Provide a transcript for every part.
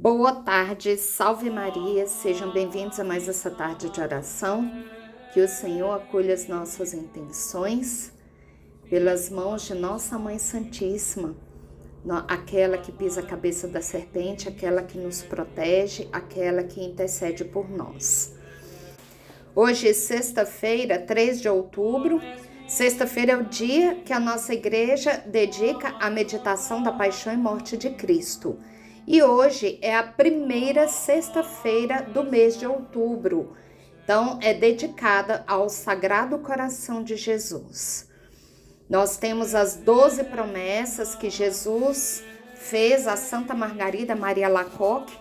Boa tarde, salve Maria, sejam bem-vindos a mais essa tarde de oração. Que o Senhor acolha as nossas intenções pelas mãos de Nossa Mãe Santíssima, aquela que pisa a cabeça da serpente, aquela que nos protege, aquela que intercede por nós. Hoje é sexta-feira, 3 de outubro. Sexta-feira é o dia que a nossa igreja dedica à meditação da paixão e morte de Cristo. E hoje é a primeira sexta-feira do mês de outubro. Então, é dedicada ao Sagrado Coração de Jesus. Nós temos as 12 promessas que Jesus fez a Santa Margarida Maria Alacoque,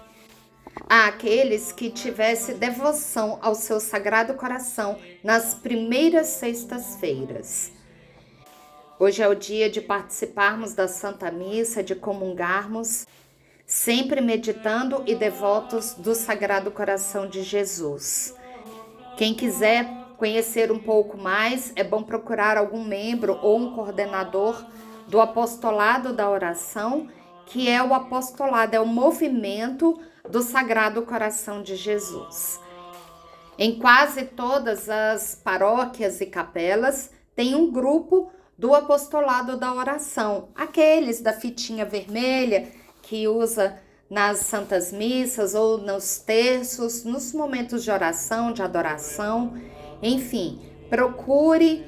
àqueles que tivessem devoção ao seu Sagrado Coração nas primeiras sextas-feiras. Hoje é o dia de participarmos da Santa Missa, de comungarmos, sempre meditando e devotos do Sagrado Coração de Jesus. Quem quiser conhecer um pouco mais, é bom procurar algum membro ou um coordenador do apostolado da oração, que é o apostolado, é o movimento do Sagrado Coração de Jesus. Em quase todas as paróquias e capelas tem um grupo do apostolado da oração, aqueles da fitinha vermelha que usa nas santas missas ou nos terços, nos momentos de oração, de adoração. Enfim, procure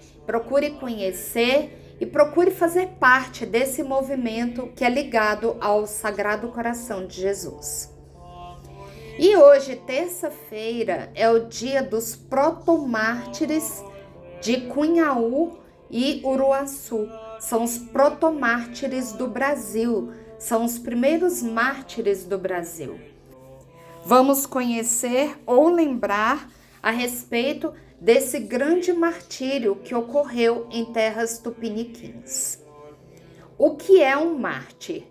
conhecer e procure fazer parte desse movimento que é ligado ao Sagrado Coração de Jesus. E hoje, terça-feira, é o dia dos protomártires de Cunhaú e Uruaçu. São os protomártires do Brasil, são os primeiros mártires do Brasil. Vamos conhecer ou lembrar a respeito desse grande martírio que ocorreu em terras tupiniquins. O que é um mártir?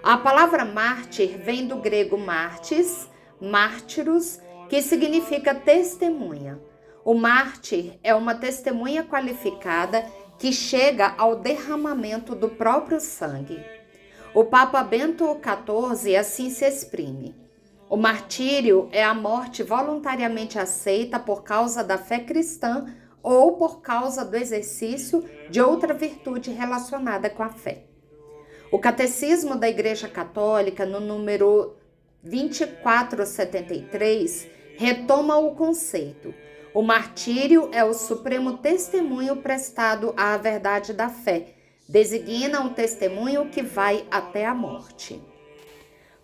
A palavra mártir vem do grego martis, mártiros, que significa testemunha. O mártir é uma testemunha qualificada que chega ao derramamento do próprio sangue. O Papa Bento XIV assim se exprime: o martírio é a morte voluntariamente aceita por causa da fé cristã ou por causa do exercício de outra virtude relacionada com a fé. O Catecismo da Igreja Católica, no número 2473, retoma o conceito. O martírio é o supremo testemunho prestado à verdade da fé. Designa um testemunho que vai até a morte.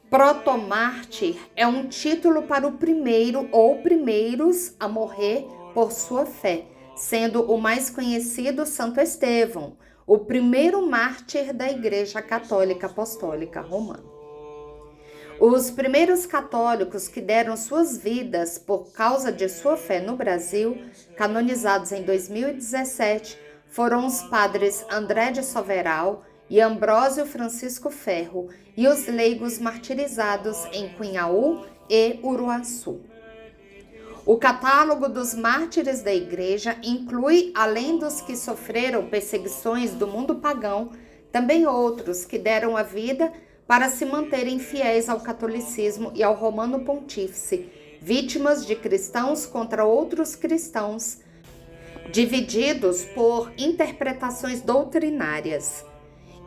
Protomártir é um título para o primeiro ou primeiros a morrer por sua fé, sendo o mais conhecido Santo Estevão, o primeiro mártir da Igreja Católica Apostólica Romana. Os primeiros católicos que deram suas vidas por causa de sua fé no Brasil, canonizados em 2017, foram os padres André de Soveral e Ambrósio Francisco Ferro e os leigos martirizados em Cunhaú e Uruaçu. O catálogo dos mártires da Igreja inclui, além dos que sofreram perseguições do mundo pagão, também outros que deram a vida para se manterem fiéis ao catolicismo e ao Romano Pontífice, vítimas de cristãos contra outros cristãos, divididos por interpretações doutrinárias.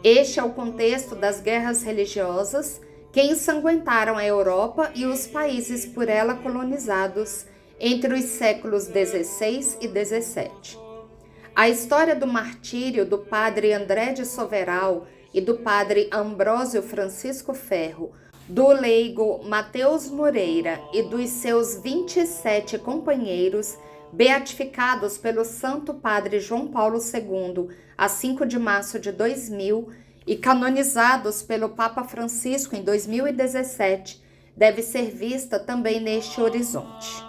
Este é o contexto das guerras religiosas que ensanguentaram a Europa e os países por ela colonizados entre os séculos XVI e XVII. A história do martírio do padre André de Soveral e do padre Ambrósio Francisco Ferro, do leigo Mateus Moreira e dos seus 27 companheiros beatificados pelo Santo Padre João Paulo II, a 5 de março de 2000, e canonizados pelo Papa Francisco em 2017, deve ser vista também neste horizonte.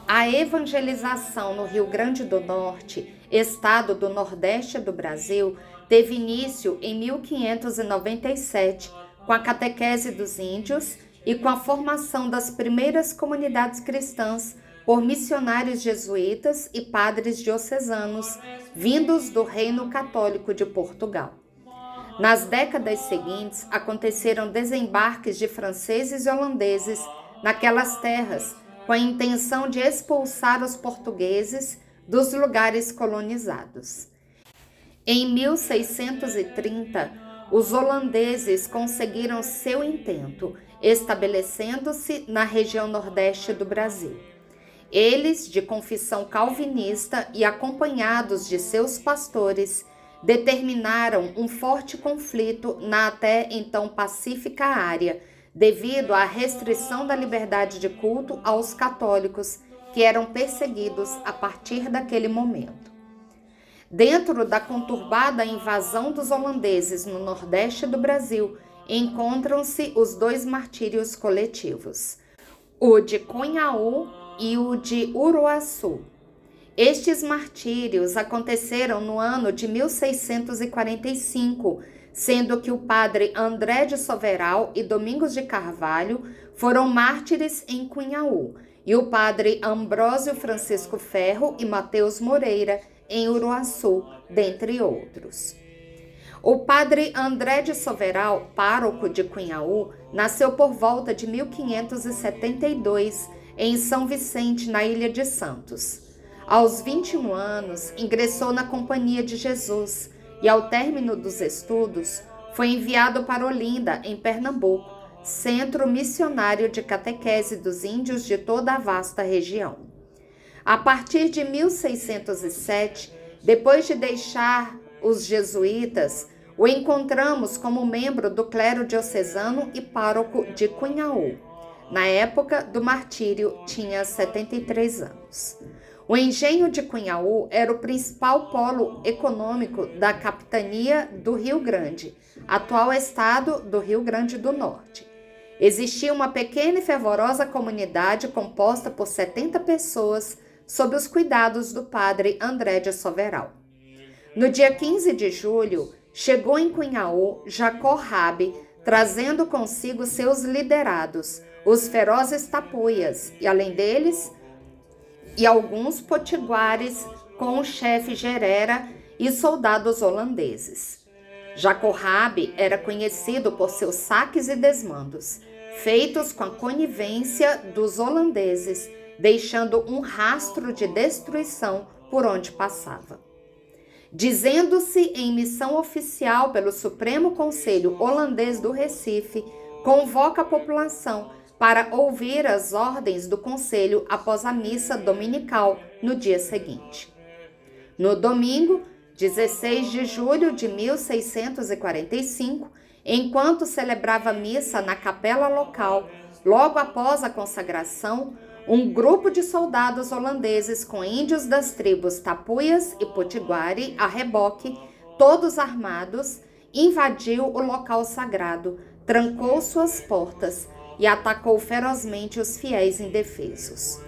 A evangelização no Rio Grande do Norte, estado do Nordeste do Brasil, teve início em 1597, com a catequese dos índios e com a formação das primeiras comunidades cristãs por missionários jesuítas e padres diocesanos, vindos do Reino Católico de Portugal. Nas décadas seguintes, aconteceram desembarques de franceses e holandeses naquelas terras, com a intenção de expulsar os portugueses dos lugares colonizados. Em 1630, os holandeses conseguiram seu intento, estabelecendo-se na região nordeste do Brasil. Eles, de confissão calvinista e acompanhados de seus pastores, determinaram um forte conflito na até então pacífica área, devido à restrição da liberdade de culto aos católicos, que eram perseguidos a partir daquele momento. Dentro da conturbada invasão dos holandeses no nordeste do Brasil, encontram-se os dois martírios coletivos, o de Cunhaú e o de Uruaçu. Estes martírios aconteceram no ano de 1645, sendo que o padre André de Soveral e Domingos de Carvalho foram mártires em Cunhaú, e o padre Ambrósio Francisco Ferro e Mateus Moreira em Uruaçu, dentre outros. O padre André de Soveral, pároco de Cunhaú, nasceu por volta de 1572 em São Vicente, na Ilha de Santos. Aos 21 anos, ingressou na Companhia de Jesus e, ao término dos estudos, foi enviado para Olinda, em Pernambuco, centro missionário de catequese dos índios de toda a vasta região. A partir de 1607, depois de deixar os jesuítas, o encontramos como membro do clero diocesano e pároco de Cunhaú. Na época do martírio, tinha 73 anos. O engenho de Cunhaú era o principal polo econômico da capitania do Rio Grande, atual estado do Rio Grande do Norte. Existia uma pequena e fervorosa comunidade composta por 70 pessoas sob os cuidados do padre André de Soveral. No dia 15 de julho, chegou em Cunhaú Jacó Rabe, trazendo consigo seus liderados, os ferozes tapuias, e além deles, e alguns potiguares com o chefe Gerera e soldados holandeses. Jacó Rabe era conhecido por seus saques e desmandos, feitos com a conivência dos holandeses, deixando um rastro de destruição por onde passava. Dizendo-se em missão oficial pelo Supremo Conselho Holandês do Recife, convoca a população para ouvir as ordens do conselho após a missa dominical no dia seguinte. No domingo, 16 de julho de 1645, enquanto celebrava missa na capela local, logo após a consagração, um grupo de soldados holandeses com índios das tribos Tapuias e Potiguari a reboque, todos armados, invadiu o local sagrado, trancou suas portas e atacou ferozmente os fiéis indefesos.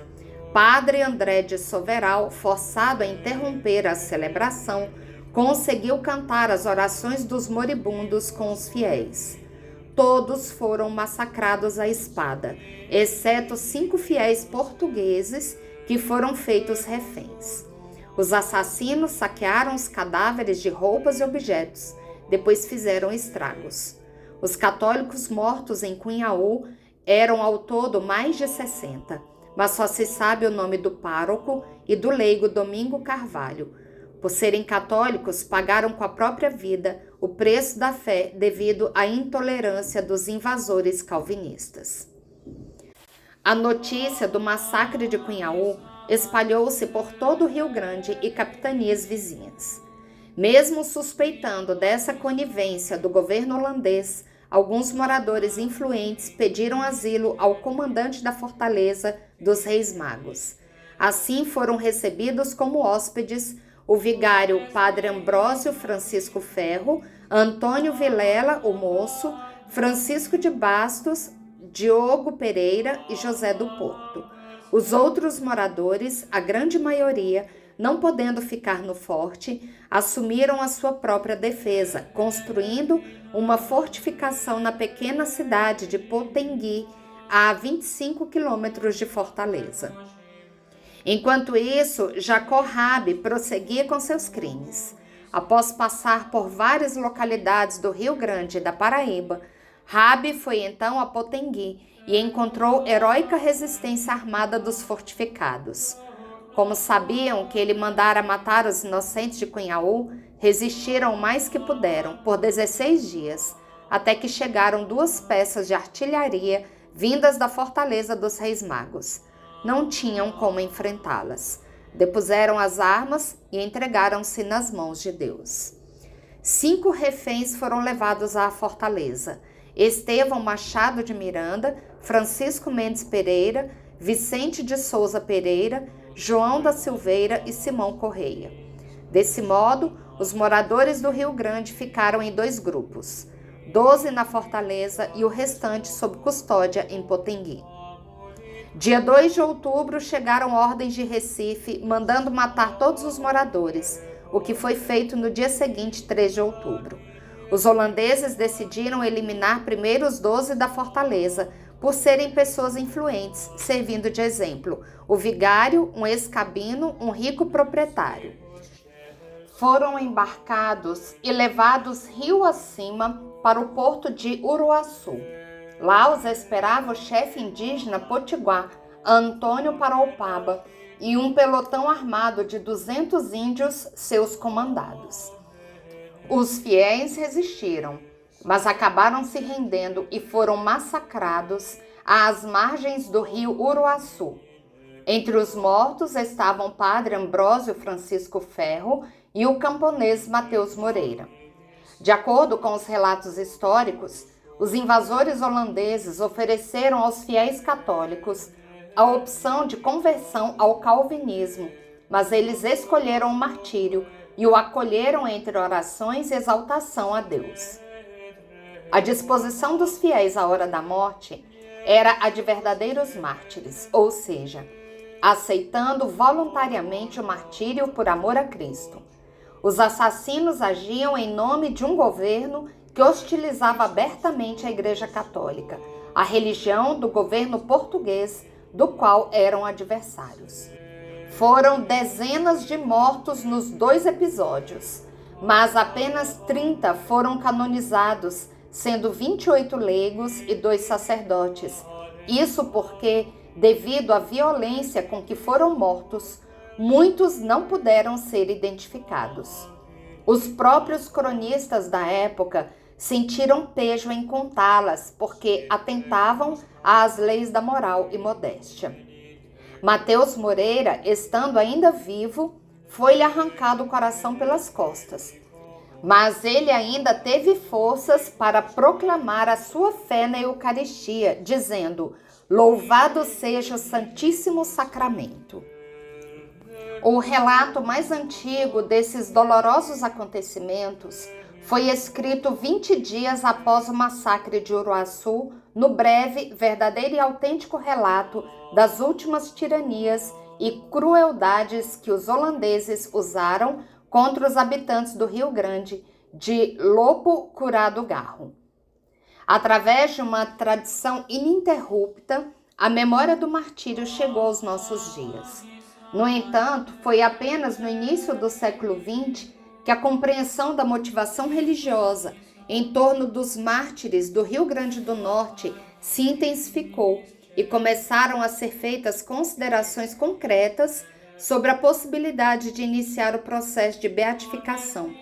Padre André de Soveral, forçado a interromper a celebração, conseguiu cantar as orações dos moribundos com os fiéis. Todos foram massacrados à espada, exceto 5 fiéis portugueses que foram feitos reféns. Os assassinos saquearam os cadáveres de roupas e objetos, depois fizeram estragos. Os católicos mortos em Cunhaú eram ao todo mais de 60, mas só se sabe o nome do pároco e do leigo Domingo Carvalho. Por serem católicos, pagaram com a própria vida o preço da fé devido à intolerância dos invasores calvinistas. A notícia do massacre de Cunhaú espalhou-se por todo o Rio Grande e capitanias vizinhas. Mesmo suspeitando dessa conivência do governo holandês, alguns moradores influentes pediram asilo ao comandante da fortaleza dos Reis Magos. Assim foram recebidos como hóspedes o vigário Padre Ambrósio Francisco Ferro, Antônio Vilela, o moço, Francisco de Bastos, Diogo Pereira e José do Porto. Os outros moradores, a grande maioria, não podendo ficar no forte, assumiram a sua própria defesa, construindo uma fortificação na pequena cidade de Potengui, a 25 quilômetros de Fortaleza. Enquanto isso, Jacó Rabe prosseguia com seus crimes. Após passar por várias localidades do Rio Grande e da Paraíba, Raabe foi então a Potengui e encontrou heróica resistência armada dos fortificados. Como sabiam que ele mandara matar os inocentes de Cunhaú, resistiram o mais que puderam por 16 dias, até que chegaram 2 peças de artilharia vindas da fortaleza dos Reis Magos. Não tinham como enfrentá-las. Depuseram as armas e entregaram-se nas mãos de Deus. 5 reféns foram levados à fortaleza: Estevão Machado de Miranda, Francisco Mendes Pereira, Vicente de Souza Pereira, João da Silveira e Simão Correia. Desse modo, os moradores do Rio Grande ficaram em 2 grupos, 12 na fortaleza e o restante sob custódia em Potengui. Dia 2 de outubro chegaram ordens de Recife mandando matar todos os moradores, o que foi feito no dia seguinte, 3 de outubro. Os holandeses decidiram eliminar primeiro os 12 da fortaleza, por serem pessoas influentes, servindo de exemplo o vigário, um ex-cabino, um rico proprietário. Foram embarcados e levados rio acima para o porto de Uruaçu. Lá os esperava o chefe indígena potiguar, Antônio Paraupaba, e um pelotão armado de 200 índios, seus comandados. Os fiéis resistiram, mas acabaram se rendendo e foram massacrados às margens do rio Uruaçu. Entre os mortos estavam o padre Ambrósio Francisco Ferro e o camponês Mateus Moreira. De acordo com os relatos históricos, os invasores holandeses ofereceram aos fiéis católicos a opção de conversão ao calvinismo, mas eles escolheram o martírio e o acolheram entre orações e exaltação a Deus. A disposição dos fiéis à hora da morte era a de verdadeiros mártires, ou seja, aceitando voluntariamente o martírio por amor a Cristo. Os assassinos agiam em nome de um governo que hostilizava abertamente a Igreja Católica, a religião do governo português, do qual eram adversários. Foram dezenas de mortos nos 2 episódios, mas apenas 30 foram canonizados, sendo 28 leigos e 2 sacerdotes. Isso porque, devido à violência com que foram mortos, muitos não puderam ser identificados. Os próprios cronistas da época sentiram pejo em contá-las, porque atentavam às leis da moral e modéstia. Mateus Moreira, estando ainda vivo, foi-lhe arrancado o coração pelas costas. Mas ele ainda teve forças para proclamar a sua fé na Eucaristia, dizendo: "Louvado seja o Santíssimo Sacramento." O relato mais antigo desses dolorosos acontecimentos foi escrito 20 dias após o massacre de Uruaçu, no breve, verdadeiro e autêntico relato das últimas tiranias e crueldades que os holandeses usaram contra os habitantes do Rio Grande de Lopo Curado Garro. Através de uma tradição ininterrupta, a memória do martírio chegou aos nossos dias. No entanto, foi apenas no início do século XX que a compreensão da motivação religiosa em torno dos mártires do Rio Grande do Norte se intensificou e começaram a ser feitas considerações concretas sobre a possibilidade de iniciar o processo de beatificação.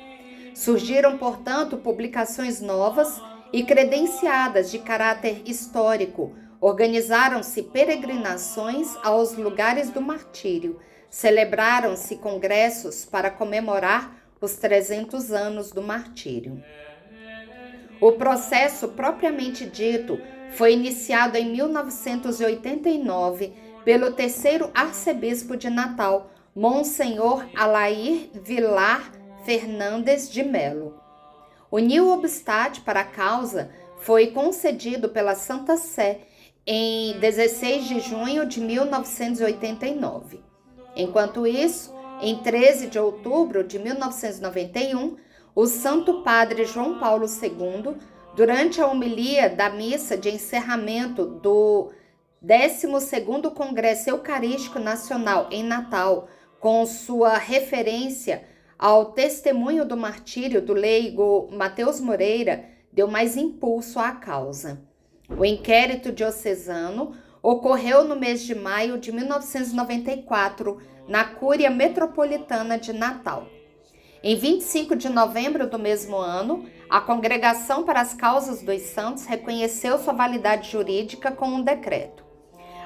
Surgiram, portanto, publicações novas e credenciadas de caráter histórico. Organizaram-se peregrinações aos lugares do martírio. Celebraram-se congressos para comemorar os 300 anos do martírio. O processo propriamente dito foi iniciado em 1989 pelo 3º arcebispo de Natal, Monsenhor Alair Vilar Fernandes de Melo. O nil obstat para a causa foi concedido pela Santa Sé em 16 de junho de 1989. Enquanto isso, em 13 de outubro de 1991, o Santo Padre João Paulo II, durante a homilia da missa de encerramento do 12º Congresso Eucarístico Nacional em Natal, com sua referência ao testemunho do martírio do leigo Mateus Moreira deu mais impulso à causa. O inquérito diocesano ocorreu no mês de maio de 1994, na Cúria Metropolitana de Natal. Em 25 de novembro do mesmo ano, a Congregação para as Causas dos Santos reconheceu sua validade jurídica com um decreto.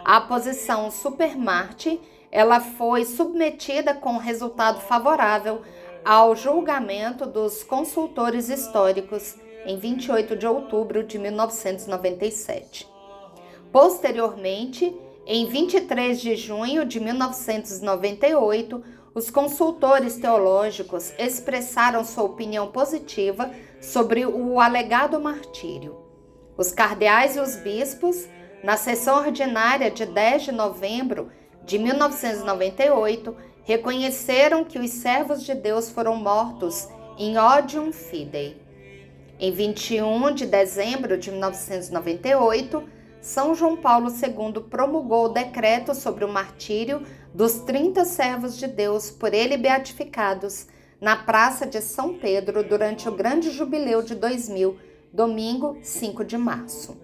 A aposição Super Marte, ela foi submetida com resultado favorável ao julgamento dos consultores históricos em 28 de outubro de 1997. Posteriormente, em 23 de junho de 1998, os consultores teológicos expressaram sua opinião positiva sobre o alegado martírio. Os cardeais e os bispos, na sessão ordinária de 10 de novembro de 1998, reconheceram que os servos de Deus foram mortos in odium fidei. Em 21 de dezembro de 1998, São João Paulo II promulgou o decreto sobre o martírio dos 30 servos de Deus por ele beatificados na Praça de São Pedro durante o Grande Jubileu de 2000, domingo 5 de março.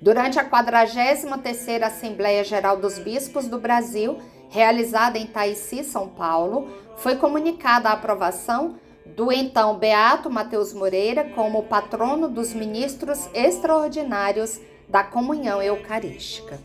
Durante a 43ª Assembleia Geral dos Bispos do Brasil, realizada em Taici, São Paulo, foi comunicada a aprovação do então Beato Mateus Moreira como patrono dos ministros extraordinários da comunhão eucarística.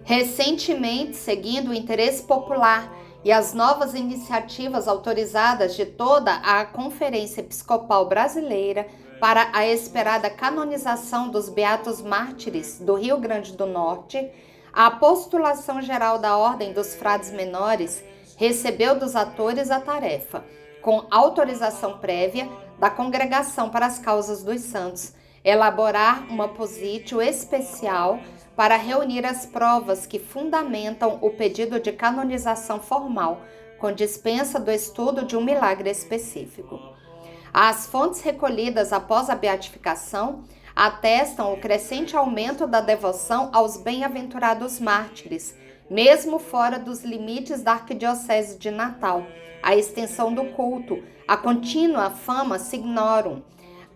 Recentemente, seguindo o interesse popular e as novas iniciativas autorizadas de toda a Conferência Episcopal Brasileira para a esperada canonização dos Beatos Mártires do Rio Grande do Norte, a Apostolação Geral da Ordem dos Frades Menores recebeu dos atores a tarefa, com autorização prévia da Congregação para as Causas dos Santos, elaborar uma positio especial para reunir as provas que fundamentam o pedido de canonização formal, com dispensa do estudo de um milagre específico. As fontes recolhidas após a beatificação atestam o crescente aumento da devoção aos bem-aventurados mártires, mesmo fora dos limites da Arquidiocese de Natal, a extensão do culto, a contínua fama signorum,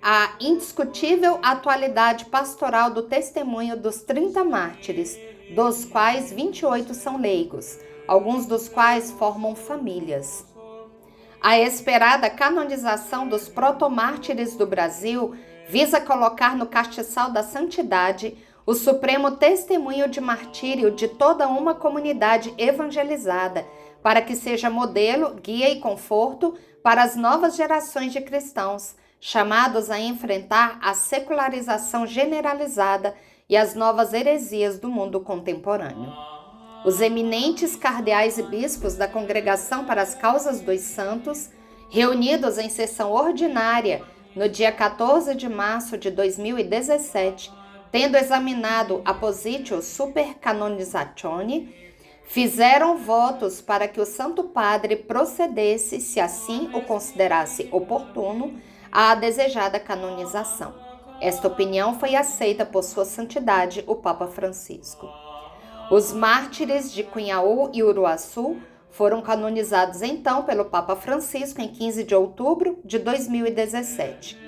a indiscutível atualidade pastoral do testemunho dos 30 mártires, dos quais 28 são leigos, alguns dos quais formam famílias. A esperada canonização dos protomártires do Brasil visa colocar no castiçal da santidade o supremo testemunho de martírio de toda uma comunidade evangelizada, para que seja modelo, guia e conforto para as novas gerações de cristãos, chamados a enfrentar a secularização generalizada e as novas heresias do mundo contemporâneo. Os eminentes cardeais e bispos da Congregação para as Causas dos Santos, reunidos em sessão ordinária no dia 14 de março de 2017, tendo examinado a positio super canonizatione, fizeram votos para que o Santo Padre procedesse, se assim o considerasse oportuno, à desejada canonização. Esta opinião foi aceita por Sua Santidade, o Papa Francisco. Os mártires de Cunhaú e Uruaçu foram canonizados então pelo Papa Francisco em 15 de outubro de 2017.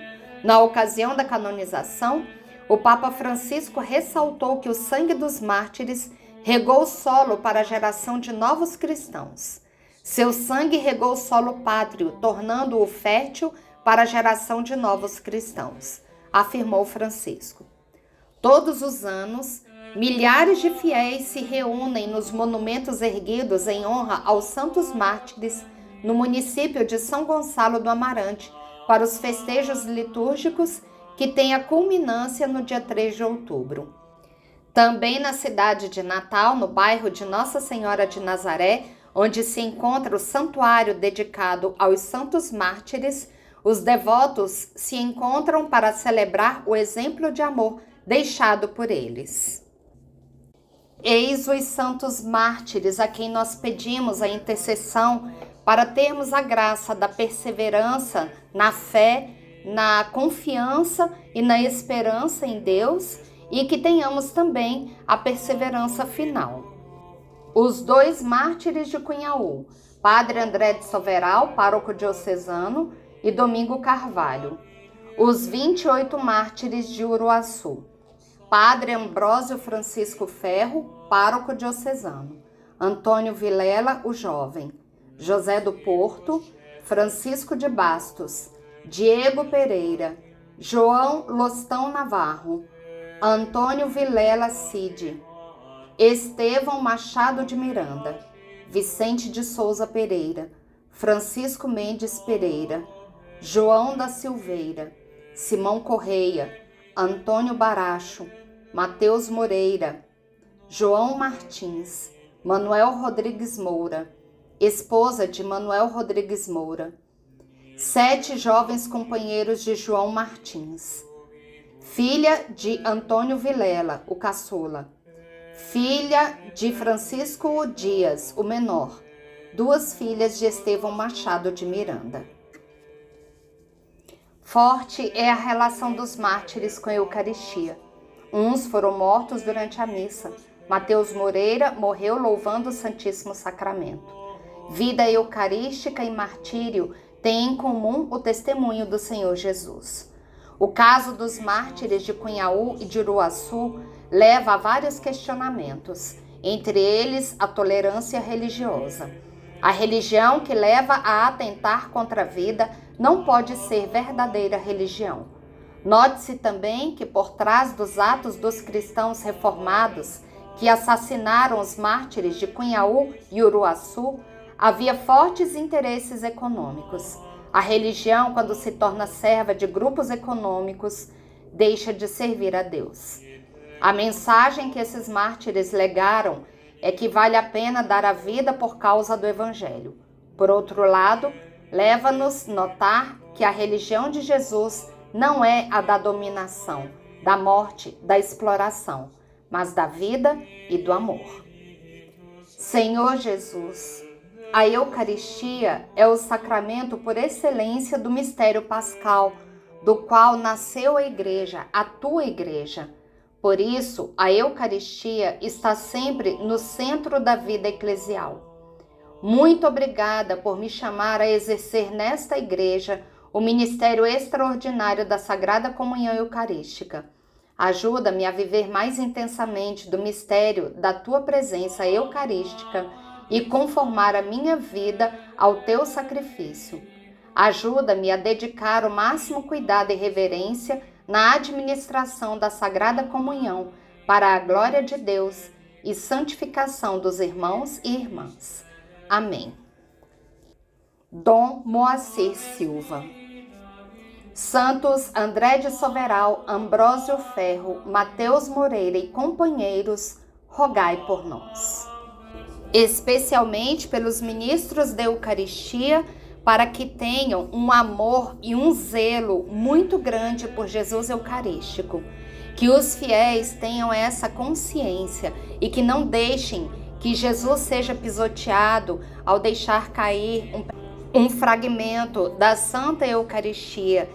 Na ocasião da canonização, o Papa Francisco ressaltou que o sangue dos mártires regou o solo para a geração de novos cristãos. Seu sangue regou o solo pátrio, tornando-o fértil para a geração de novos cristãos, afirmou Francisco. Todos os anos, milhares de fiéis se reúnem nos monumentos erguidos em honra aos santos mártires no município de São Gonçalo do Amarante para os festejos litúrgicos que têm a culminância no dia 3 de outubro. Também na cidade de Natal, no bairro de Nossa Senhora de Nazaré, onde se encontra o santuário dedicado aos santos mártires, os devotos se encontram para celebrar o exemplo de amor deixado por eles. Eis os santos mártires a quem nós pedimos a intercessão para termos a graça da perseverança na fé, na confiança e na esperança em Deus e que tenhamos também a perseverança final. Os dois mártires de Cunhaú, Padre André de Soveral, pároco diocesano, e Domingo Carvalho. Os 28 mártires de Uruaçu. Padre Ambrósio Francisco Ferro, pároco diocesano. Antônio Vilela, o jovem. José do Porto, Francisco de Bastos, Diego Pereira, João Lostão Navarro, Antônio Vilela Cid, Estevão Machado de Miranda, Vicente de Souza Pereira, Francisco Mendes Pereira, João da Silveira, Simão Correia, Antônio Baracho, Mateus Moreira, João Martins, Manuel Rodrigues Moura, esposa de Manuel Rodrigues Moura, 7 jovens companheiros de João Martins, filha de Antônio Vilela, o caçula, filha de Francisco Dias, o menor, 2 filhas de Estevão Machado de Miranda. Forte é a relação dos mártires com a Eucaristia. Uns foram mortos durante a missa. Mateus Moreira morreu louvando o Santíssimo Sacramento. Vida eucarística e martírio têm em comum o testemunho do Senhor Jesus. O caso dos mártires de Cunhaú e de Uruaçu leva a vários questionamentos, entre eles a tolerância religiosa. A religião que leva a atentar contra a vida não pode ser verdadeira religião. Note-se também que por trás dos atos dos cristãos reformados que assassinaram os mártires de Cunhaú e Uruaçu, havia fortes interesses econômicos. A religião, quando se torna serva de grupos econômicos, deixa de servir a Deus. A mensagem que esses mártires legaram é que vale a pena dar a vida por causa do Evangelho. Por outro lado, leva-nos a notar que a religião de Jesus não é a da dominação, da morte, da exploração, mas da vida e do amor. Senhor Jesus, a Eucaristia é o sacramento por excelência do mistério pascal, do qual nasceu a Igreja, a tua Igreja. Por isso, a Eucaristia está sempre no centro da vida eclesial. Muito obrigada por me chamar a exercer nesta Igreja o ministério extraordinário da Sagrada Comunhão Eucarística. Ajuda-me a viver mais intensamente do mistério da tua presença eucarística e conformar a minha vida ao teu sacrifício. Ajuda-me a dedicar o máximo cuidado e reverência na administração da Sagrada Comunhão para a glória de Deus e santificação dos irmãos e irmãs. Amém. Dom Moacir Silva. Santos André de Soveral, Ambrósio Ferro, Mateus Moreira e companheiros, rogai por nós. Especialmente pelos ministros da Eucaristia, para que tenham um amor e um zelo muito grande por Jesus Eucarístico. Que os fiéis tenham essa consciência e que não deixem que Jesus seja pisoteado ao deixar cair um fragmento da Santa Eucaristia.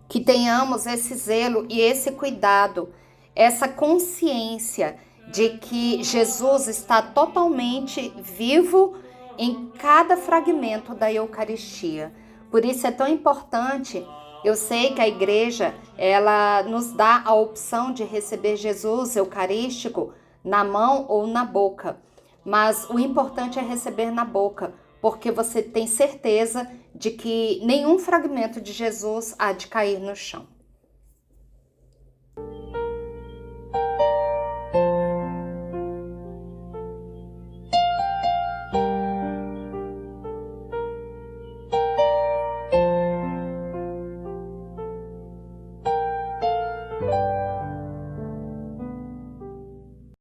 Que tenhamos esse zelo e esse cuidado, essa consciência de que Jesus está totalmente vivo em cada fragmento da Eucaristia. Por isso é tão importante. Eu sei que a Igreja, ela nos dá a opção de receber Jesus Eucarístico na mão ou na boca. Mas o importante é receber na boca, porque você tem certeza de que nenhum fragmento de Jesus há de cair no chão.